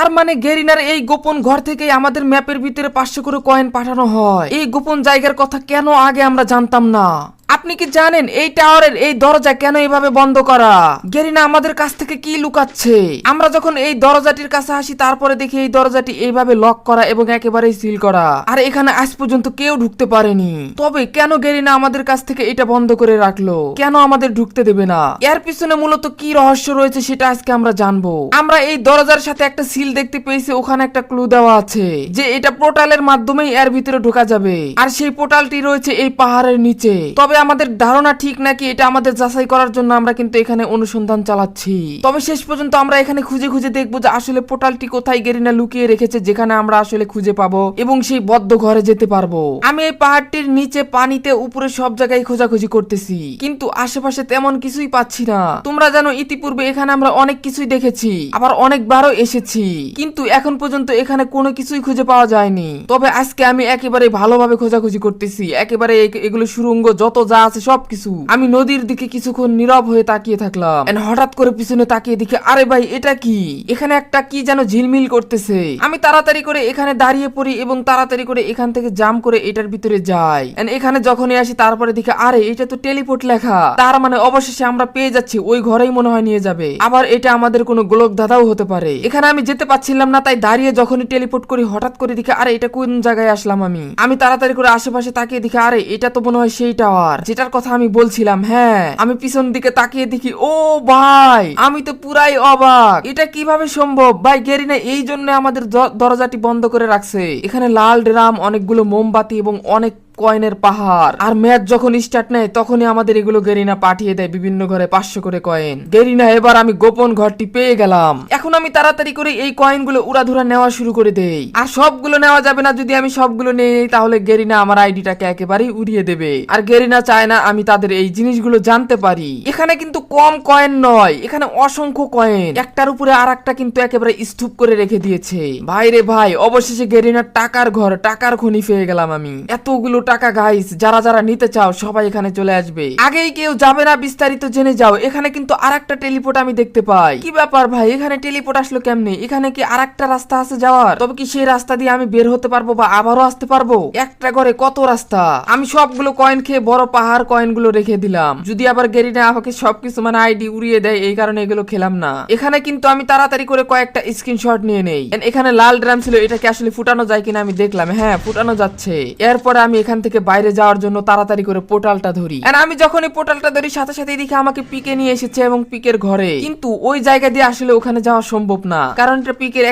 তার মানে গেরিনার এই গোপন ঘর থেকে আমাদের ম্যাপের ভিতরে 500 করে কয়েন পাঠানো হয়। এই গোপন জায়গার কথা কেন আগে আমরা জানতাম না? আপনি কি জানেন এই টাওয়ারের এই দরজা কেন এভাবে বন্ধ করা? গেরিনা আমাদের কাছ থেকে কি লুকাচ্ছে? আমরা যখন এই দরজাটির কাছে আসি তারপরে দেখি এই দরজাটি এইভাবে লক করা এবং একেবারেই সিল করা, আর এখানে আজ পর্যন্ত কেউ ঢুকতে পারেনি। তবে কেন গেরিনা আমাদের কাছ থেকে এটা বন্ধ করে রাখলো? কেন আমাদের ঢুকতে দেবে না? এর পিছনে মূলত কি রহস্য রয়েছে সেটা আজকে আমরা জানবো। আমরা এই দরজার সাথে একটা সিল দেখতে পেয়েছি, ওখানে একটা ক্লু দেওয়া আছে যে এটা পোর্টালের মাধ্যমেই এর ভিতরে ঢোকা যাবে, আর সেই পোর্টালটি রয়েছে এই পাহাড়ের নিচে। তবে আমাদের ধারণা ঠিক নাকি এটা আমাদের যাচাই করার জন্য আমরা কিন্তু এখানে অনুসন্ধান চালাচ্ছি। তবে শেষ পর্যন্ত আমরা এখানে খুঁজে খুঁজে দেখবো যে আসলে পোর্টালটি কোথায় গেরিনা লুকিয়ে রেখেছে, যেখানে আমরা আসলে খুঁজে পাবো এবং সেই বদ্ধ ঘরে যেতে পারবো। আমি এই পাহাড়টির নিচে, পানিতে, উপরে সব জায়গায় খোঁজাখুঁজি করতেছি, কিন্তু আশেপাশে তেমন কিছুই পাচ্ছি না। তোমরা জানো ইতিপূর্বে এখানে আমরা অনেক কিছুই দেখেছি, আবার অনেকবারও এসেছি, কিন্তু এখন পর্যন্ত এখানে কোনো কিছুই খুঁজে পাওয়া যায়নি। তবে আজকে আমি একেবারে ভালোভাবে খোঁজাখুঁজি করতেছি, একেবারে এগুলো সুড়ঙ্গ যত যা আছে সবকিছু। আমি নদীর দিকে কিছুক্ষণ নীরব হয়ে তাকিয়ে থাকলাম, হঠাৎ করে পিছনে তাকিয়ে দেখি আরে ভাই এটা কি? এখানে একটা কি যেন ঝিলমিল করতেছে। আমি তাড়াতাড়ি করে এখানে দাঁড়িয়ে পড়ি এবং তাড়াতাড়ি করে এখান থেকে জাম্প করে এটার ভিতরে যাই। এখানে যখনই আসি তারপরে দেখি আরে এটা তো টেলিপোর্ট লেখা, তার মানে অবশেষে আমরা পেয়ে যাচ্ছি, ওই ঘরেই মনে হয় নিয়ে যাবে। আবার এটা আমাদের কোনো গোলক ধাঁধাও হতে পারে। এখানে আমি যেতে পারছিলাম না, তাই দাঁড়িয়ে যখনই টেলিপোর্ট করি হঠাৎ করে দেখি আরে এটা কোন জায়গায় আসলাম আমি তাড়াতাড়ি করে আশেপাশে তাকিয়ে দেখি আরে এটা তো মনে হয় সেই টাওয়ার যেটার কথা আমি বলছিলাম। হ্যাঁ, আমি পিছন দিকে তাকিয়ে দেখি ও ভাই, আমি তো পুরাই অবাক, এটা কিভাবে সম্ভব? ভাই গেরিনা এই জন্য আমাদের দরজাটি বন্ধ করে রাখছে। এখানে লাল ড্রাম, অনেকগুলো মোমবাতি এবং অনেক কয়েনের পাহাড়। আর ম্যাচ যখন স্টার্ট নেয় তখনই আমাদের এগুলো গেরিনা পাঠিয়ে দেয় বিভিন্ন ঘরে 500 করে কয়েন। গেরিনা এবার আমি গোপন ঘরটি পেয়ে গেলাম। এখন আমি তাড়াতাড়ি করে এই কয়েনগুলো উড়াধুরা নেওয়া শুরু করে দেই। আর সবগুলো নেওয়া যাবে না, যদি আমি সবগুলো নিয়ে নেই তাহলে গেরিনা আমার আইডিটাকে একেবারেই উড়িয়ে দেবে। আর গেরিনা চায় না আমি তাদের এই জিনিসগুলো জানতে পারি। এখানে কিন্তু কম কয়েন নয়, এখানে অসংখ্য কয়েন, একটার উপরে আর একটা কিন্তু একেবারে স্তূপ করে রেখে দিয়েছে। ভাই রে ভাই, অবশেষে গেরিনার টাকার ঘর, টাকার খনি পেয়ে গেলাম আমি। এতগুলো টাকা গাইস, যারা যারা নিতে চাও সবাই এখানে চলে আসবে। আগেই কেউ যাবে না, বিস্তারিত জেনে যাও। এখানে কিন্তু আরেকটা টেলিপোর্ট আমি দেখতে পাই। কি ব্যাপার ভাই, এখানে টেলিপোর্ট আসলো কেমনে? এখানে কি আরেকটা রাস্তা আছে যাওয়ার? তবে কি সেই রাস্তা দিয়ে আমি বের হতে পারবো বা আবারও আসতে পারবো? একটা ঘরে কত রাস্তা। আমি সবগুলো কয়েন খেয়ে বড় পাহাড় কয়েনগুলো রেখে দিলাম, যদি আবার গেরিনা আমাকে সবকিছু মানে আইডি উড়িয়ে দেয়, এই কারণে এগুলো খেলাম না। এখানে কিন্তু আমি তাড়াতাড়ি করে কয়েকটা স্ক্রিনশট নিয়ে নেই। এখানে লাল ড্রাম ছিল, এটাকে আসলে ফুটানো যায় কিনা আমি দেখলাম, হ্যাঁ ফুটানো যাচ্ছে। এরপরে আমি এখান থেকে বাইরে যাওয়ার জন্য তাড়াতাড়ি করে পোর্টালটা ধরি। আমি যখনই পোর্টালটা ধরি সাথে সাথে দেখি আমাকে পিকে নিয়ে এসেছে এবং পিকের ঘরে, কিন্তু ওই জায়গা দিয়ে আসলে ওখানে যাওয়া সম্ভব না, কারণ এটা পিকের